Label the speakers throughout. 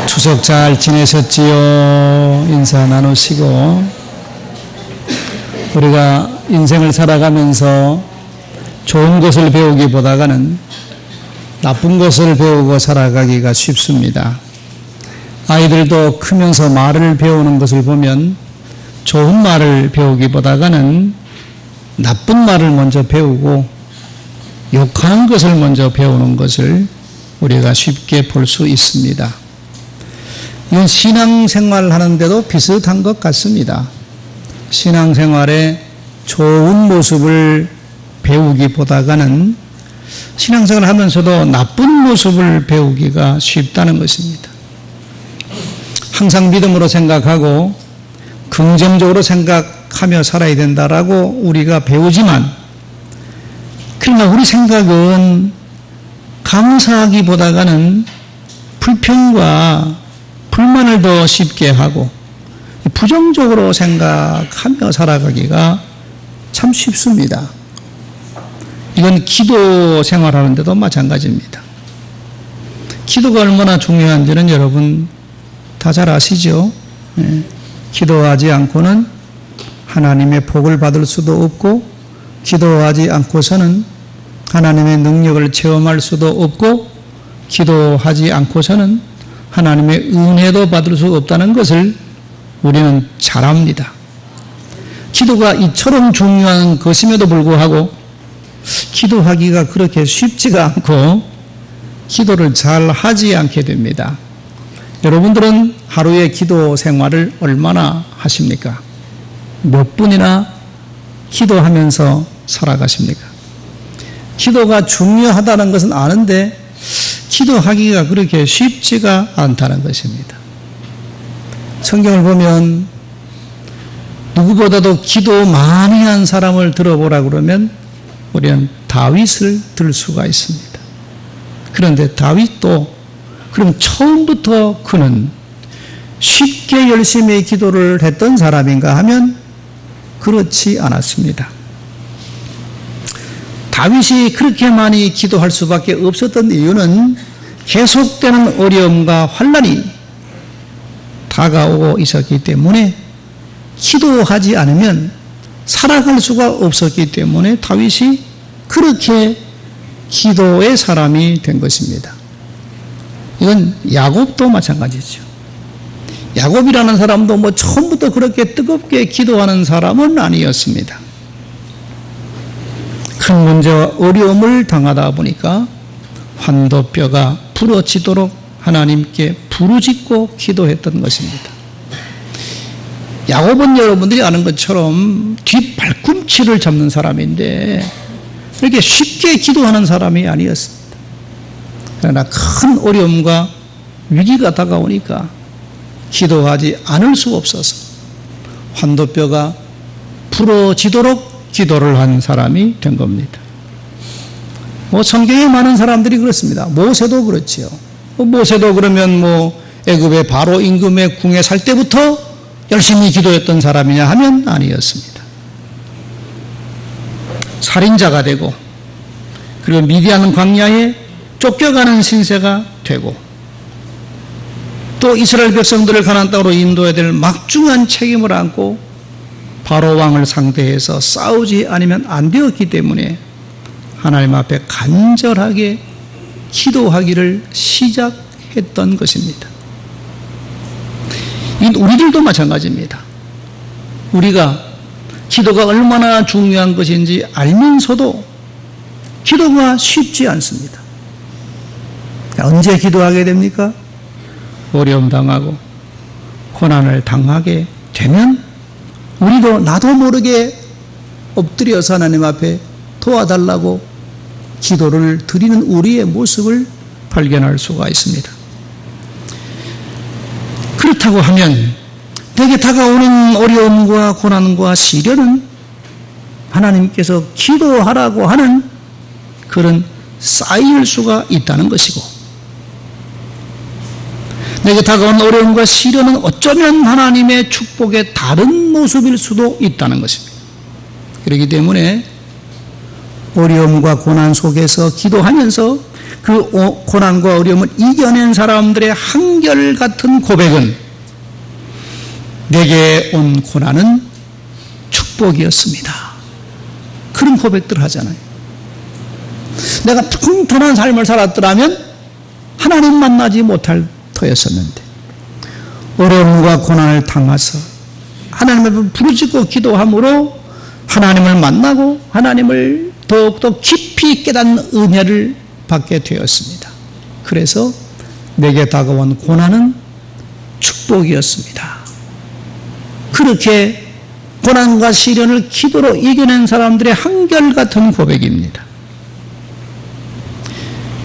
Speaker 1: 추석 잘 지내셨지요? 인사 나누시고, 우리가 인생을 살아가면서 좋은 것을 배우기보다는 나쁜 것을 배우고 살아가기가 쉽습니다. 아이들도 크면서 말을 배우는 것을 보면 좋은 말을 배우기보다는 나쁜 말을 먼저 배우고 욕하는 것을 먼저 배우는 것을 우리가 쉽게 볼 수 있습니다. 이건 신앙생활 하는데도 비슷한 것 같습니다. 신앙생활의 좋은 모습을 배우기보다는 신앙생활을 하면서도 나쁜 모습을 배우기가 쉽다는 것입니다. 항상 믿음으로 생각하고 긍정적으로 생각하며 살아야 된다라고 우리가 배우지만, 그러나 우리 생각은 감사하기보다는 불평과 불만을 더 쉽게 하고 부정적으로 생각하며 살아가기가 참 쉽습니다. 이건 기도 생활하는데도 마찬가지입니다. 기도가 얼마나 중요한지는 여러분 다 잘 아시죠? 기도하지 않고는 하나님의 복을 받을 수도 없고, 기도하지 않고서는 하나님의 능력을 체험할 수도 없고, 기도하지 않고서는 하나님의 은혜도 받을 수 없다는 것을 우리는 잘 압니다. 기도가 이처럼 중요한 것임에도 불구하고 기도하기가 그렇게 쉽지가 않고 기도를 잘 하지 않게 됩니다. 여러분들은 하루에 기도 생활을 얼마나 하십니까? 몇 분이나 기도하면서 살아가십니까? 기도가 중요하다는 것은 아는데 기도하기가 그렇게 쉽지가 않다는 것입니다. 성경을 보면 누구보다도 기도 많이 한 사람을 들어보라 그러면 우리는 다윗을 들 수가 있습니다. 그런데 다윗도 그럼 처음부터 그는 쉽게 열심히 기도를 했던 사람인가 하면 그렇지 않았습니다. 다윗이 그렇게 많이 기도할 수밖에 없었던 이유는 계속되는 어려움과 환난이 다가오고 있었기 때문에, 기도하지 않으면 살아갈 수가 없었기 때문에 다윗이 그렇게 기도의 사람이 된 것입니다. 이건 야곱도 마찬가지죠. 야곱이라는 사람도 처음부터 그렇게 뜨겁게 기도하는 사람은 아니었습니다. 큰 문제와 어려움을 당하다 보니까 환도뼈가 부러지도록 하나님께 부르짖고 기도했던 것입니다. 야곱은 여러분들이 아는 것처럼 뒷발꿈치를 잡는 사람인데 이렇게 쉽게 기도하는 사람이 아니었습니다. 그러나 큰 어려움과 위기가 다가오니까 기도하지 않을 수 없어서 환도뼈가 부러지도록 기도를 한 사람이 된 겁니다. 성경에 많은 사람들이 그렇습니다. 모세도 그렇지요. 모세도 그러면 애굽의 바로 임금의 궁에 살 때부터 열심히 기도했던 사람이냐 하면 아니었습니다. 살인자가 되고, 그리고 미디안 광야에 쫓겨가는 신세가 되고, 또 이스라엘 백성들을 가나안 땅으로 인도해야 될 막중한 책임을 안고 바로 왕을 상대해서 싸우지 않으면 안 되었기 때문에 하나님 앞에 간절하게 기도하기를 시작했던 것입니다. 이건 우리들도 마찬가지입니다. 우리가 기도가 얼마나 중요한 것인지 알면서도 기도가 쉽지 않습니다. 언제 기도하게 됩니까? 어려움 당하고 고난을 당하게 되면 우리도 나도 모르게 엎드려서 하나님 앞에 도와달라고 기도를 드리는 우리의 모습을 발견할 수가 있습니다. 그렇다고 하면 내게 다가오는 어려움과 고난과 시련은 하나님께서 기도하라고 하는 그런 사인일 수가 있다는 것이고, 내게 다가온 어려움과 시련은 어쩌면 하나님의 축복의 다른 모습일 수도 있다는 것입니다. 그렇기 때문에 어려움과 고난 속에서 기도하면서 그 고난과 어려움을 이겨낸 사람들의 한결같은 고백은 내게 온 고난은 축복이었습니다. 그런 고백들 하잖아요. 내가 평탄한 삶을 살았더라면 하나님 만나지 못할 터였었는데 어려움과 고난을 당해서 하나님 앞에 부르짖고 기도함으로 하나님을 만나고 하나님을 더욱더 깊이 깨닫는 은혜를 받게 되었습니다. 그래서 내게 다가온 고난은 축복이었습니다. 그렇게 고난과 시련을 기도로 이겨낸 사람들의 한결같은 고백입니다.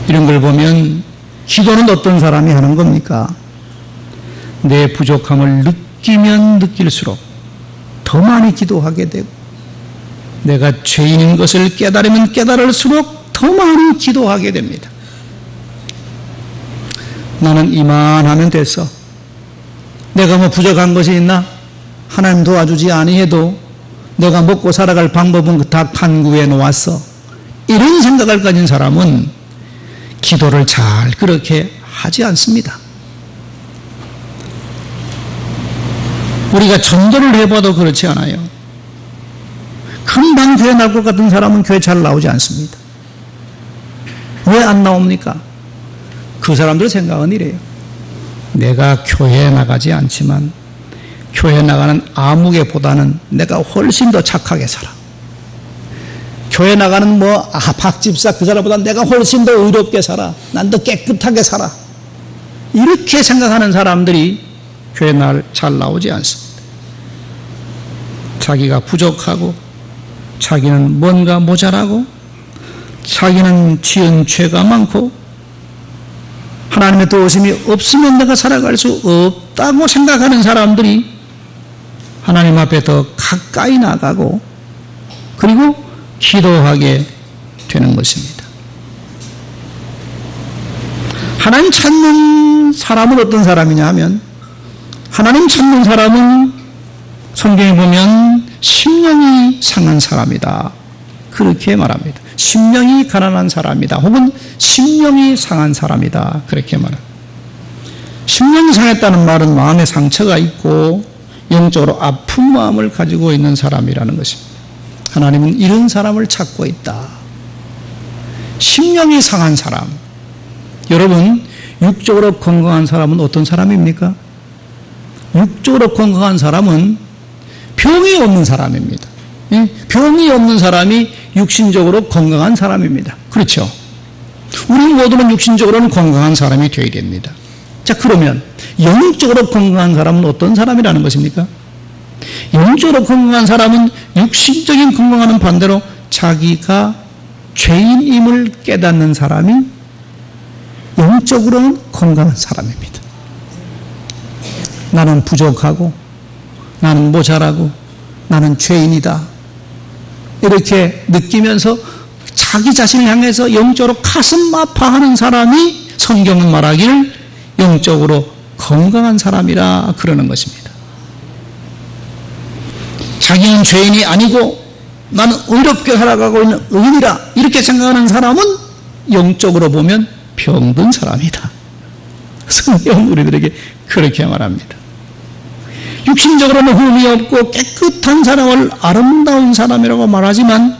Speaker 1: 이런 걸 보면 기도는 어떤 사람이 하는 겁니까? 내 부족함을 느끼면 느낄수록 더 많이 기도하게 되고 내가 죄인인 것을 깨달으면 깨달을수록 더 많이 기도하게 됩니다. 나는 이만하면 됐어. 내가 뭐 부족한 것이 있나? 하나님 도와주지 아니해도 내가 먹고 살아갈 방법은 다 간구해 놓았어. 이런 생각을 가진 사람은 기도를 잘 그렇게 하지 않습니다. 우리가 전도를 해봐도 그렇지 않아요. 금방 교회 나올 것 같은 사람은 교회 잘 나오지 않습니다. 왜 안 나옵니까? 그 사람들의 생각은 이래요. 내가 교회에 나가지 않지만 교회 나가는 아무개보다는 내가 훨씬 더 착하게 살아. 교회 나가는 박집사 그 사람보다 내가 훨씬 더 의롭게 살아. 난 더 깨끗하게 살아. 이렇게 생각하는 사람들이 교회 잘 나오지 않습니다. 자기가 부족하고 자기는 뭔가 모자라고 자기는 지은 죄가 많고 하나님의 도우심이 없으면 내가 살아갈 수 없다고 생각하는 사람들이 하나님 앞에 더 가까이 나가고 그리고 기도하게 되는 것입니다. 하나님 찾는 사람은 어떤 사람이냐 하면 하나님 찾는 사람은 성경에 보면 심령이 상한 사람이다. 그렇게 말합니다. 심령이 가난한 사람이다. 혹은 심령이 상한 사람이다. 그렇게 말합니다. 심령이 상했다는 말은 마음에 상처가 있고 영적으로 아픈 마음을 가지고 있는 사람이라는 것입니다. 하나님은 이런 사람을 찾고 있다. 심령이 상한 사람. 여러분, 육적으로 건강한 사람은 어떤 사람입니까? 육적으로 건강한 사람은 병이 없는 사람입니다. 병이 없는 사람이 육신적으로 건강한 사람입니다. 그렇죠? 우리 모두는 육신적으로는 건강한 사람이 되어야 됩니다. 자, 그러면 영적으로 건강한 사람은 어떤 사람이라는 것입니까? 영적으로 건강한 사람은 육신적인 건강과는 반대로 자기가 죄인임을 깨닫는 사람이 영적으로는 건강한 사람입니다. 나는 부족하고 나는 모자라고 나는 죄인이다. 이렇게 느끼면서 자기 자신을 향해서 영적으로 가슴 아파하는 사람이 성경은 말하기를 영적으로 건강한 사람이라 그러는 것입니다. 자기는 죄인이 아니고 나는 의롭게 살아가고 있는 의인이라 이렇게 생각하는 사람은 영적으로 보면 병든 사람이다. 성경은 우리들에게 그렇게 말합니다. 육신적으로는 흠이 없고 깨끗한 사람을 아름다운 사람이라고 말하지만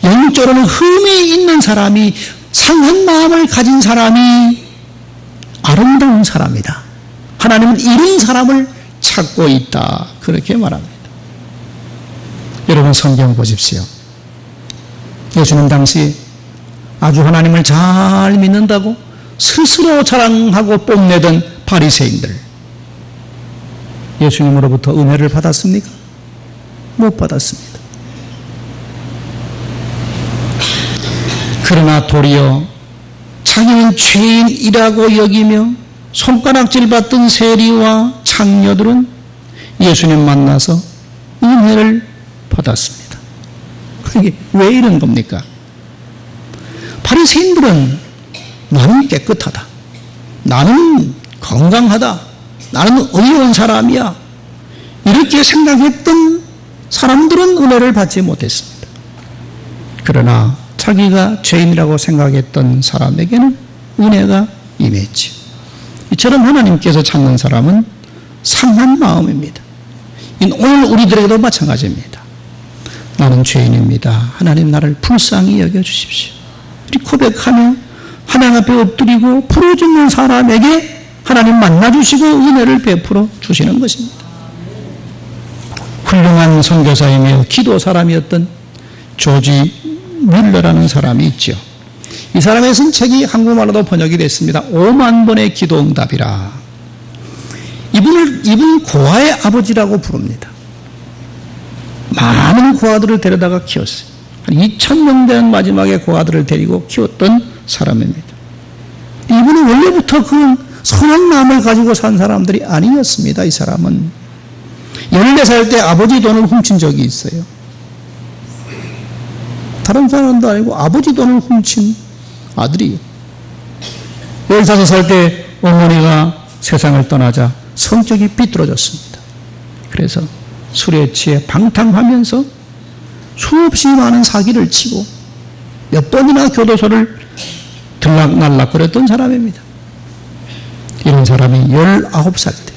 Speaker 1: 영적으로는 흠이 있는 사람이 상한 마음을 가진 사람이 아름다운 사람이다. 하나님은 이런 사람을 찾고 있다. 그렇게 말합니다. 여러분 성경 보십시오. 예수님 당시 아주 하나님을 잘 믿는다고 스스로 자랑하고 뽐내던 바리새인들 예수님으로부터 은혜를 받았습니까? 못 받았습니다. 그러나 도리어 자기는 죄인이라고 여기며 손가락질 받던 세리와 창녀들은 예수님 만나서 은혜를 받았습니다. 그게 왜 이런 겁니까? 바리새인들은 나는 깨끗하다. 나는 건강하다. 나는 의로운 사람이야. 이렇게 생각했던 사람들은 은혜를 받지 못했습니다. 그러나 자기가 죄인이라고 생각했던 사람에게는 은혜가 임했지. 이처럼 하나님께서 찾는 사람은 상한 마음입니다. 오늘 우리들에게도 마찬가지입니다. 나는 죄인입니다. 하나님 나를 불쌍히 여겨주십시오. 우리 고백하며 하나님 앞에 엎드리고 부르짖는 사람에게 하나님 만나주시고 은혜를 베풀어 주시는 것입니다. 훌륭한 선교사이며 기도 사람이었던 조지 뮬러라는 사람이 있죠. 이 사람의 쓴 책이 한국말로도 번역이 됐습니다. 5만 번의 기도 응답이라. 이분 고아의 아버지라고 부릅니다. 많은 고아들을 데려다가 키웠어요. 한 2,000명 되는 마지막에 고아들을 데리고 키웠던 사람입니다. 이분은 원래부터 그 선한 마음을 가지고 산 사람들이 아니었습니다. 이 사람은 14살 때 아버지 돈을 훔친 적이 있어요. 다른 사람도 아니고 아버지 돈을 훔친 아들이요. 15살 때 어머니가 세상을 떠나자 성격이 삐뚤어졌습니다. 그래서 술에 취해 방탕하면서 수없이 많은 사기를 치고 몇 번이나 교도소를 들락날락거렸던 사람입니다. 이런 사람이 19살 때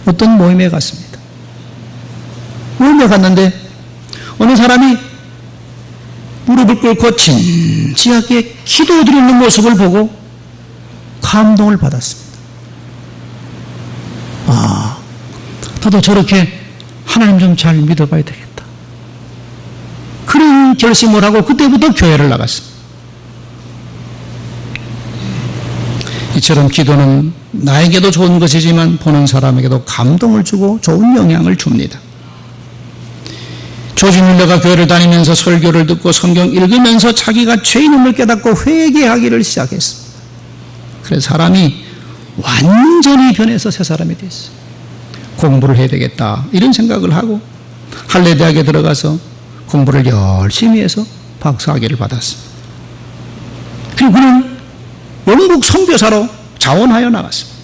Speaker 1: 어떤 모임에 갔습니다. 모임에 갔는데 어느 사람이 무릎을 꿇고 진지하게 기도드리는 모습을 보고 감동을 받았습니다. 아, 나도 저렇게 하나님 좀 잘 믿어봐야 되겠다. 그런 결심을 하고 그때부터 교회를 나갔습니다. 이처럼 기도는 나에게도 좋은 것이지만 보는 사람에게도 감동을 주고 좋은 영향을 줍니다. 조지 뮬러가 교회를 다니면서 설교를 듣고 성경 읽으면서 자기가 죄인임을 깨닫고 회개하기를 시작했습니다. 그래서 사람이 완전히 변해서 새 사람이 됐어요. 공부를 해야 되겠다 이런 생각을 하고 할레대학에 들어가서 공부를 열심히 해서 박사학위를 받았습니다. 그리고 그는 영국 선교사로 자원하여 나갔습니다.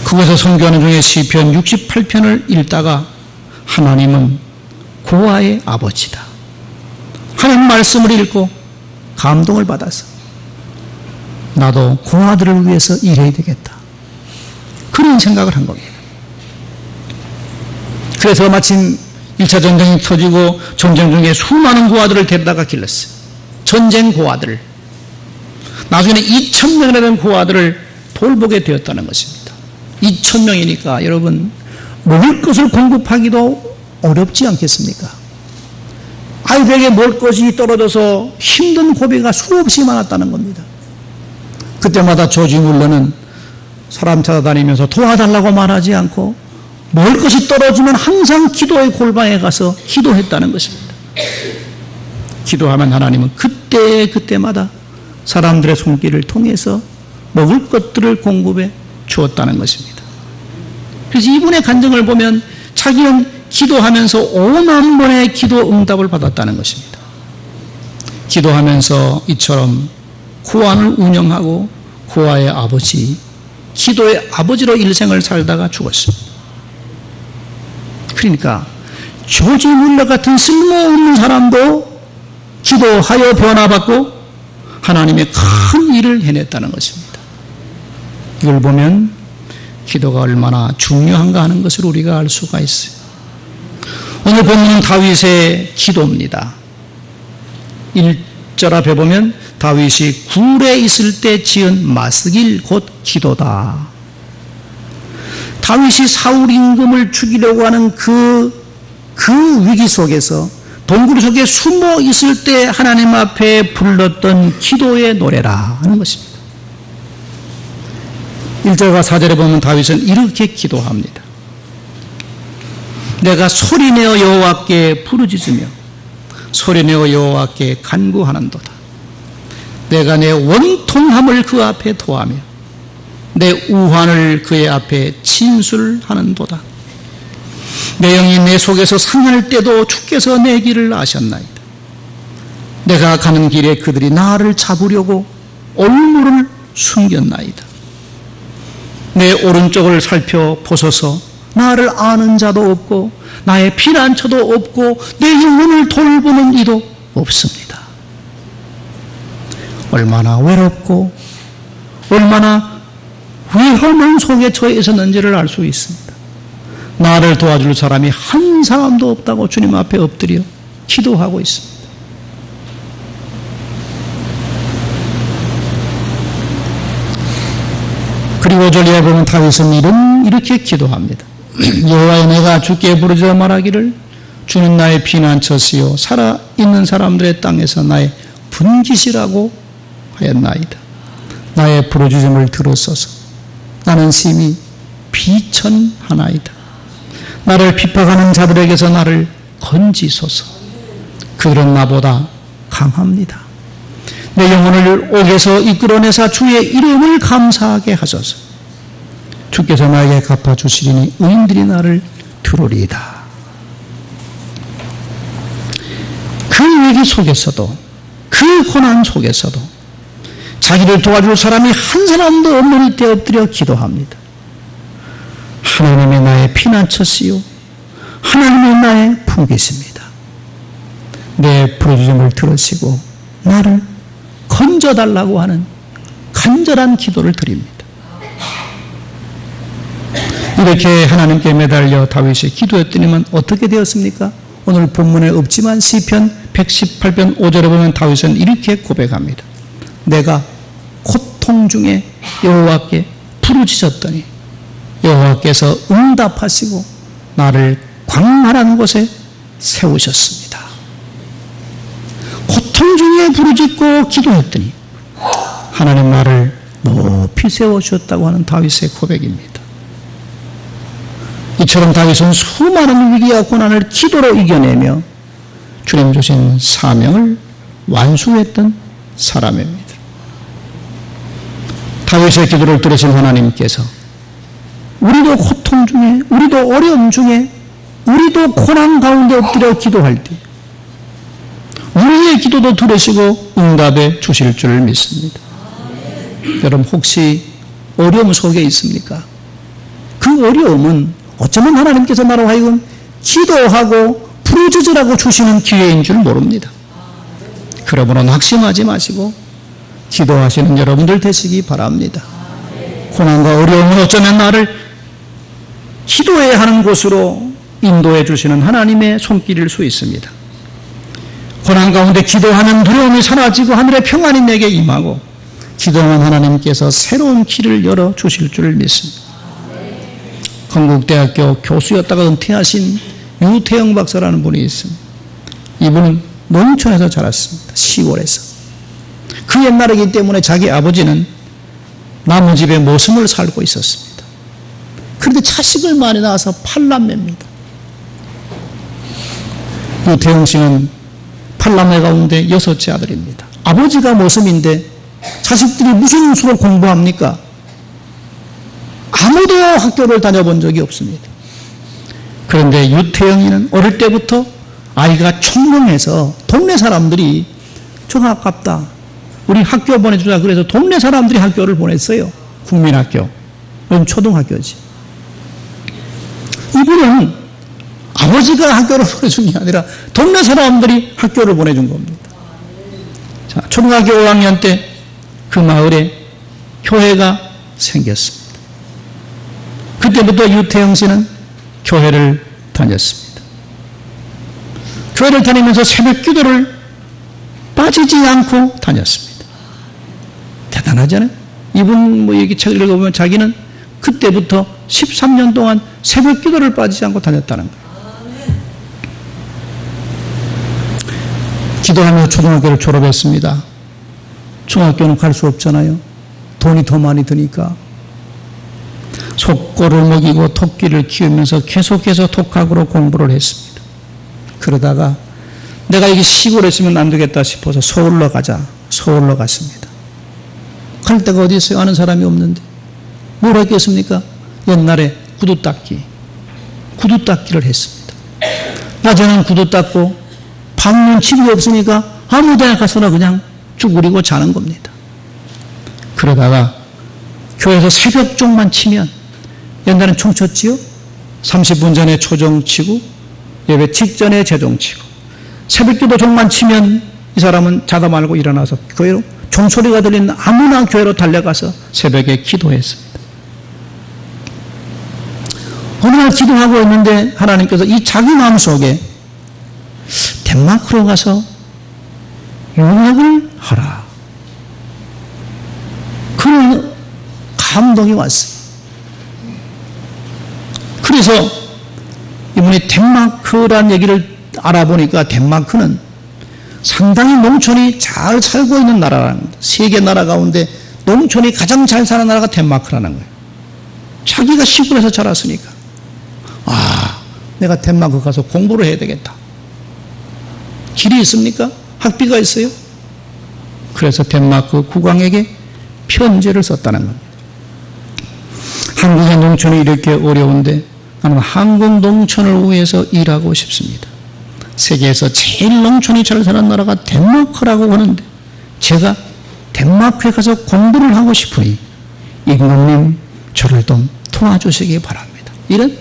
Speaker 1: 그곳에서 선교하는 중에 시편 68편을 읽다가 하나님은 고아의 아버지다. 하나님 말씀을 읽고 감동을 받아서 나도 고아들을 위해서 일해야 되겠다. 그런 생각을 한 겁니다. 그래서 마침 1차 전쟁이 터지고 전쟁 중에 수많은 고아들을 데려다가 길렀어요. 전쟁 고아들. 나중에 2,000명이나 되는 고아들을 돌보게 되었다는 것입니다. 2,000명이니까 여러분 먹을 것을 공급하기도 어렵지 않겠습니까? 아이들에게 먹을 것이 떨어져서 힘든 고비가 수없이 많았다는 겁니다. 그때마다 조지 뮬러는 사람 찾아다니면서 도와달라고 말하지 않고 먹을 것이 떨어지면 항상 기도의 골방에 가서 기도했다는 것입니다. 기도하면 하나님은 그때마다 사람들의 손길을 통해서 먹을 것들을 공급해 주었다는 것입니다. 그래서 이분의 간증을 보면 자기는 기도하면서 5만 번의 기도 응답을 받았다는 것입니다. 기도하면서 이처럼 고아를 운영하고 고아의 아버지, 기도의 아버지로 일생을 살다가 죽었습니다. 그러니까 조지 뮬러 같은 쓸모없는 사람도 기도하여 변화받고 하나님의 큰 일을 해냈다는 것입니다. 이걸 보면 기도가 얼마나 중요한가 하는 것을 우리가 알 수가 있어요. 오늘 본문은 다윗의 기도입니다. 1절 앞에 보면 다윗이 굴에 있을 때 지은 마스길 곧 기도다. 다윗이 사울 임금을 죽이려고 하는 그 위기 속에서 동굴 속에 숨어 있을 때 하나님 앞에 불렀던 기도의 노래라 하는 것입니다. 1절과 4절에 보면 다윗은 이렇게 기도합니다. 내가 소리내어 여호와께 부르짖으며 소리내어 여호와께 간구하는도다. 내가 내 원통함을 그 앞에 토하며 내 우환을 그의 앞에 진술하는도다. 내 영이 내 속에서 상할 때도 주께서 내 길을 아셨나이다. 내가 가는 길에 그들이 나를 잡으려고 올무를 숨겼나이다. 내 오른쪽을 살펴보소서 나를 아는 자도 없고 나의 피난처도 없고 내 영혼을 돌보는 이도 없습니다. 얼마나 외롭고 얼마나 위험한 속에 처해 있었는지를 알 수 있습니다. 나를 도와줄 사람이 한 사람도 없다고 주님 앞에 엎드려 기도하고 있습니다. 그리고 5절에 보면 다윗은 이렇게 기도합니다. 여호와여, 내가 주께 부르짖어 말하기를 주는 나의 피난처시요 살아있는 사람들의 땅에서 나의 분깃이라고 하였나이다. 나의 부르짖음을 들으소서. 나는 심히 비천하나이다. 나를 핍박하는 자들에게서 나를 건지소서. 그들은 나보다 강합니다. 내 영혼을 옥에서 이끌어내사 주의 이름을 감사하게 하소서. 주께서 나에게 갚아주시리니 의인들이 나를 들으리이다. 그 위기 속에서도, 그 고난 속에서도 자기를 도와줄 사람이 한 사람도 없는 이때 엎드려 기도합니다. 하나님이 나의 피난처시요 하나님이 나의 분깃입니다. 내 부르짖음을 들으시고 나를 건져달라고 하는 간절한 기도를 드립니다. 이렇게 하나님께 매달려 다윗이 기도했더니만 어떻게 되었습니까? 오늘 본문에 없지만 시편 118편 5절에 보면 다윗은 이렇게 고백합니다. 내가 고통 중에 여호와께 부르짖었더니 여호와께서 응답하시고 나를 광활한 곳에 세우셨습니다. 고통 중에 부르짖고 기도했더니 하나님 나를 높이 세워주셨다고 하는 다윗의 고백입니다. 이처럼 다윗은 수많은 위기와 고난을 기도로 이겨내며 주님 주신 사명을 완수했던 사람입니다. 다윗의 기도를 들으신 하나님께서 우리도 고통 중에, 우리도 어려움 중에, 우리도 고난 가운데 엎드려 기도할 때 우리의 기도도 들으시고 응답해 주실 줄 믿습니다. 여러분 혹시 어려움 속에 있습니까? 그 어려움은 어쩌면 하나님께서 나로 하여금 기도하고 부르짖으라고 주시는 기회인 줄 모릅니다. 그러므로 낙심하지 마시고 기도하시는 여러분들 되시기 바랍니다. 고난과 어려움은 어쩌면 나를 기도해야 하는 곳으로 인도해 주시는 하나님의 손길일 수 있습니다. 고난 가운데 기도하면 두려움이 사라지고 하늘의 평안이 내게 임하고 기도하면 하나님께서 새로운 길을 열어 주실 줄 믿습니다. 건국대학교 교수였다가 은퇴하신 유태영 박사라는 분이 있습니다. 이분은 농촌에서 자랐습니다. 시골에서. 그 옛날이기 때문에 자기 아버지는 나무집에 모섬을 살고 있었습니다. 그런데 자식을 많이 낳아서 8남매입니다. 유태영 씨는 8남매 가운데 6째 아들입니다. 아버지가 모섬인데 자식들이 무슨 수로 공부합니까? 아무도 학교를 다녀본 적이 없습니다. 그런데 유태영이는 어릴 때부터 아이가 총명해서 동네 사람들이 좀 아깝다. 우리 학교 보내주자. 그래서 동네 사람들이 학교를 보냈어요. 국민학교. 그럼 초등학교지. 이분은 아버지가 학교를 보내준 게 아니라 동네 사람들이 학교를 보내준 겁니다. 자, 초등학교 5학년 때 그 마을에 교회가 생겼습니다. 그때부터 유태영 씨는 교회를 다녔습니다. 교회를 다니면서 새벽 기도를 빠지지 않고 다녔습니다. 대단하잖아요. 이분 얘기 책을 읽어보면 자기는 그때부터 13년 동안 새벽 기도를 빠지지 않고 다녔다는 거예요. 기도하며 초등학교를 졸업했습니다. 중학교는 갈 수 없잖아요. 돈이 더 많이 드니까. 속고를 먹이고 토끼를 키우면서 계속해서 독학으로 공부를 했습니다. 그러다가 내가 이게 시골에 있으면 안 되겠다 싶어서 서울로 가자. 서울로 갔습니다. 갈 데가 어디 있어요? 아는 사람이 없는데. 뭘 했겠습니까? 옛날에 구두 닦기를 했습니다. 낮에는 구두 닦고 밤은 집이 없으니까 아무 데나 가서나 그냥 쭈그리고 자는 겁니다. 그러다가 교회에서 새벽종만 치면 옛날엔 총 쳤지요? 30분 전에 초정치고 예배 직전에 재정치고 새벽기도 종만 치면 이 사람은 자다 말고 일어나서 교회로 종소리가 들리는 아무나 교회로 달려가서 새벽에 기도했습니다. 어느 날 기도하고 있는데 하나님께서 이 자기 마음속에 덴마크로 가서 용역을 하라. 그런 감동이 왔어요. 그래서 이분이 덴마크란 얘기를 알아보니까 덴마크는 상당히 농촌이 잘 살고 있는 나라라는 겁니다. 세계 나라 가운데 농촌이 가장 잘 사는 나라가 덴마크라는 거예요. 자기가 시골에서 자랐으니까 내가 덴마크 가서 공부를 해야 되겠다. 길이 있습니까? 학비가 있어요? 그래서 덴마크 국왕에게 편지를 썼다는 겁니다. 한국의 농촌이 이렇게 어려운데 나는 한국 농촌을 위해서 일하고 싶습니다. 세계에서 제일 농촌이 잘 사는 나라가 덴마크라고 하는데 제가 덴마크에 가서 공부를 하고 싶으니 임금님 저를 좀 도와주시기 바랍니다. 이런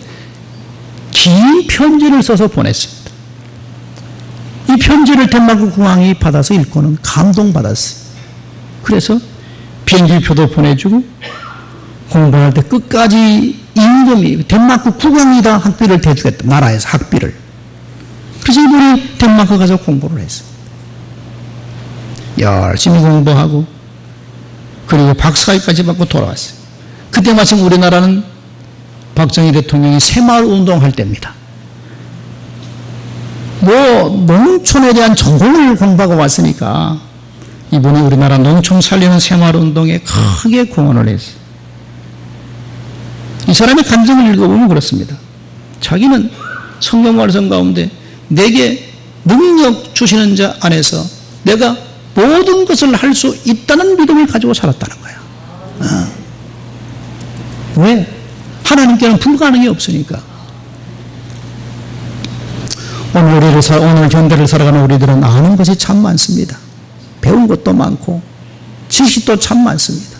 Speaker 1: 긴 편지를 써서 보냈습니다. 이 편지를 덴마크 국왕이 받아서 읽고는 감동받았어요. 그래서 비행기표도 보내주고 공부할 때 끝까지 임금이 덴마크 국왕이 다 학비를 대주겠다. 나라에서 학비를. 그래서 이분이 덴마크 가서 공부를 했어요. 열심히 공부하고 그리고 박사학위까지 받고 돌아왔어요. 그때 마침 우리나라는 박정희 대통령이 새마을 운동할 때입니다. 농촌에 대한 전공을 공부하고 왔으니까 이분이 우리나라 농촌 살리는 새마을 운동에 크게 공헌을 했어요. 이 사람의 간증을 읽어보면 그렇습니다. 자기는 성경 말씀 가운데 내게 능력 주시는 자 안에서 내가 모든 것을 할 수 있다는 믿음을 가지고 살았다는 거야. 왜? 하나님께는 불가능이 없으니까. 오늘 현대를 살아가는 우리들은 아는 것이 참 많습니다. 배운 것도 많고 지식도 참 많습니다.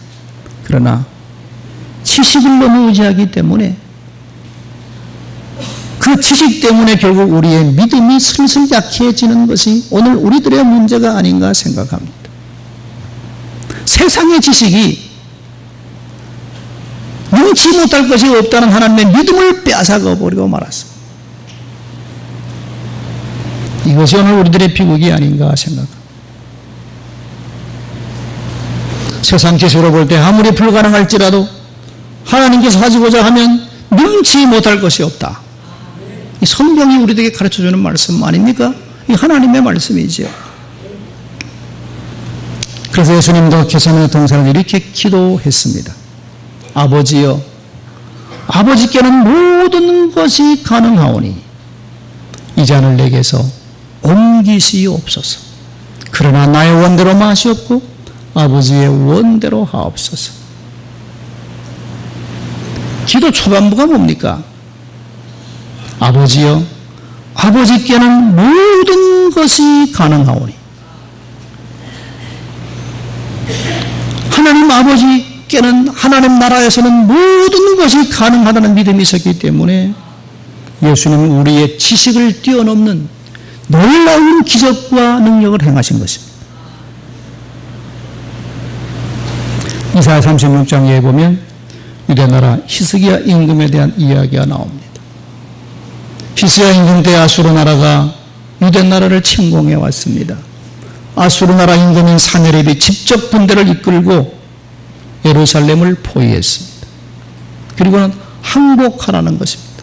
Speaker 1: 그러나 지식을 너무 의지하기 때문에 그 지식 때문에 결국 우리의 믿음이 슬슬 약해지는 것이 오늘 우리들의 문제가 아닌가 생각합니다. 세상의 지식이 능치 못할 것이 없다는 하나님의 믿음을 빼앗아가 버리고 말았습니다. 이것이 오늘 우리들의 비극이 아닌가 생각합니다. 세상 지식으로 볼 때 아무리 불가능할지라도 하나님께서 하시고자 하면 능치 못할 것이 없다. 이 성경이 우리에게 가르쳐주는 말씀 아닙니까? 이 하나님의 말씀이지요. 그래서 예수님도 계산의 동산을 이렇게 기도했습니다. 아버지여, 아버지께는 모든 것이 가능하오니 이 잔을 내게서 옮기시옵소서. 그러나 나의 원대로 마시옵고 아버지의 원대로 하옵소서. 기도 초반부가 뭡니까? 아버지여, 아버지께는 모든 것이 가능하오니. 하나님 아버지께는 하나님 나라에서는 모든 것이 가능하다는 믿음이 있었기 때문에 예수님은 우리의 지식을 뛰어넘는 놀라운 기적과 능력을 행하신 것입니다. 이사야 36장에 보면 유대나라 히스기야 임금에 대한 이야기가 나옵니다. 히스기야 임금 때 아수르 나라가 유대나라를 침공해 왔습니다. 아수르 나라 임금인 사네립이 직접 군대를 이끌고 예루살렘을 포위했습니다. 그리고는 항복하라는 것입니다.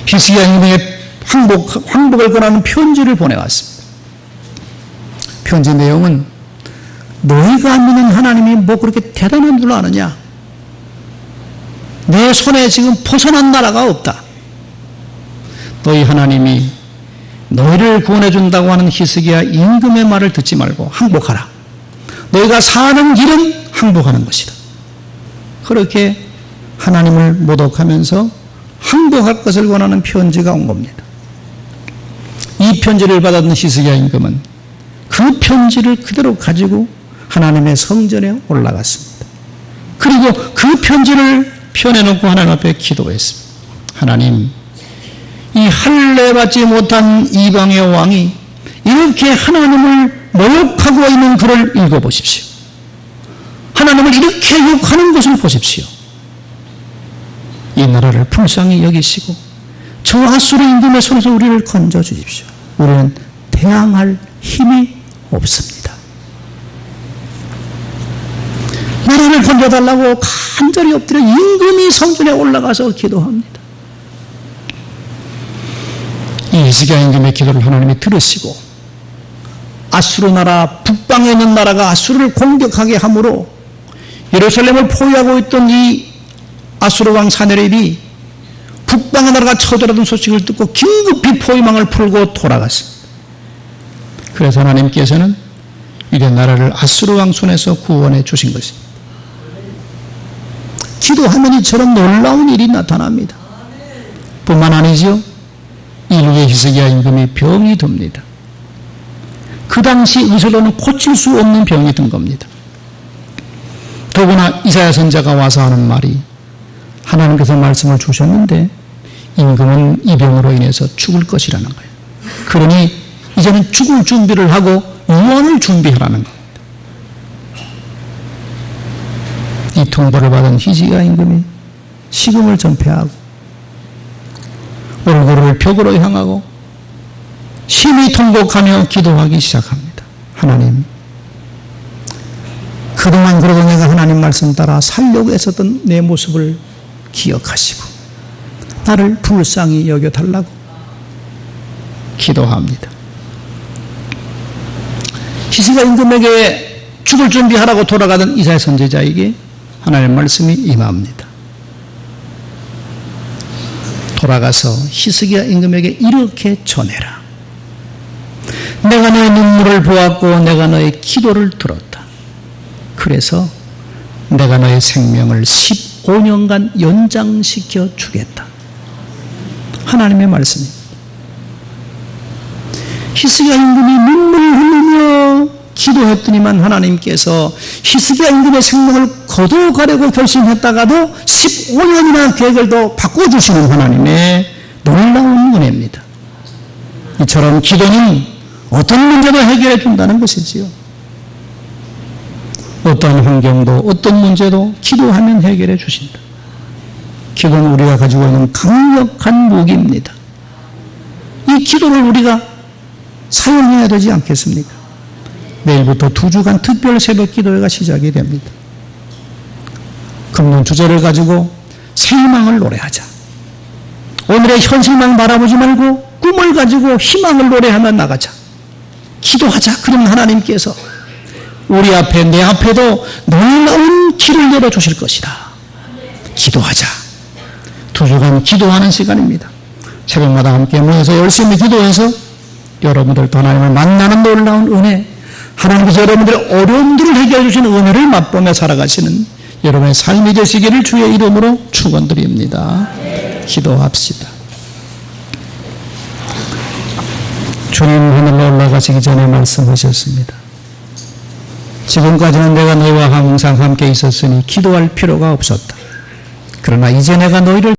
Speaker 1: 히스기야 임금에게 항복을 권하는 편지를 보내왔습니다. 편지 내용은 너희가 믿는 하나님이 뭐 그렇게 대단한 줄 아느냐? 내 손에 지금 벗어난 나라가 없다. 너희 하나님이 너희를 구원해 준다고 하는 히스기야 임금의 말을 듣지 말고 항복하라. 너희가 사는 길은 항복하는 것이다. 그렇게 하나님을 모독하면서 항복할 것을 권하는 편지가 온 겁니다. 이 편지를 받았던 히스기야 임금은 그 편지를 그대로 가지고 하나님의 성전에 올라갔습니다. 그리고 그 편지를 펴내놓고 하나님 앞에 기도했습니다. 하나님, 이 할례 받지 못한 이방의 왕이 이렇게 하나님을 모욕하고 있는 글을 읽어보십시오. 하나님을 이렇게 욕하는 것을 보십시오. 이 나라를 불쌍히 여기시고 저 아수르 임금의 손에서 우리를 건져주십시오. 우리는 대항할 힘이 없습니다. 나라를 건져달라고 간절히 엎드려 임금이 성전에 올라가서 기도합니다. 이 히스기야 임금의 기도를 하나님이 들으시고 아수르 나라, 북방에 있는 나라가 아수르를 공격하게 함으로 예루살렘을 포위하고 있던 이 아수르 왕 사네립이 북방의 나라가 쳐들어든 소식을 듣고 긴급히 포위망을 풀고 돌아갔습니다. 그래서 하나님께서는 이런 나라를 아수르 왕 손에서 구원해 주신 것입니다. 기도하면 이처럼 놀라운 일이 나타납니다. 뿐만 아니죠. 인류의 히스기야 임금이 병이 듭니다. 그 당시 의술로는 고칠 수 없는 병이 든 겁니다. 더구나 이사야 선지자가 와서 하는 말이 하나님께서 말씀을 주셨는데 임금은 이 병으로 인해서 죽을 것이라는 거예요. 그러니 이제는 죽을 준비를 하고 유언을 준비하라는 겁니다. 이 통보를 받은 히스기야 임금이 식음을 전폐하고 얼굴을 벽으로 향하고 심히 통곡하며 기도하기 시작합니다. 하나님, 그동안 그러고 내가 하나님 말씀 따라 살려고 애썼던 내 모습을 기억하시고 나를 불쌍히 여겨달라고 기도합니다. 히스기야 임금에게 죽을 준비하라고 돌아가던 이사야 선지자에게 하나님의 말씀이 임합니다. 돌아가서 히스기야 임금에게 이렇게 전해라. 내가 너의 눈물을 보았고 내가 너의 기도를 들었다. 그래서 내가 너의 생명을 15년간 연장시켜 주겠다. 하나님의 말씀입니다. 히스기야 임금이 눈물을 흘리며 기도했더니만 하나님께서 히스기야 임금의 생명을 거둬가려고 결심했다가도 15년이나 계획을 더 바꿔주시는 하나님의 놀라운 은혜입니다. 이처럼 기도는 어떤 문제도 해결해 준다는 것이지요. 어떤 환경도 어떤 문제도 기도하면 해결해 주신다. 기도는 우리가 가지고 있는 강력한 무기입니다. 이 기도를 우리가 사용해야 되지 않겠습니까? 내일부터 2주간 특별 새벽 기도회가 시작이 됩니다. 금년 주제를 가지고 새 희망을 노래하자. 오늘의 현실만 바라보지 말고 꿈을 가지고 희망을 노래하며 나가자. 기도하자. 그러면 하나님께서 우리 앞에 내 앞에도 놀라운 길을 열어주실 것이다. 기도하자. 2주간 기도하는 시간입니다. 새벽마다 함께 모여서 열심히 기도해서 여러분들도 하나님을 만나는 놀라운 은혜, 하나님께서 여러분들의 어려움들을 해결해 주시는 은혜를 맛보며 살아가시는 여러분의 삶이 되시기를 주의 이름으로 축원드립니다. 기도합시다. 주님, 하늘로 올라가시기 전에 말씀하셨습니다. 지금까지는 내가 너희와 항상 함께 있었으니 기도할 필요가 없었다. 그러나 이제 내가 너희를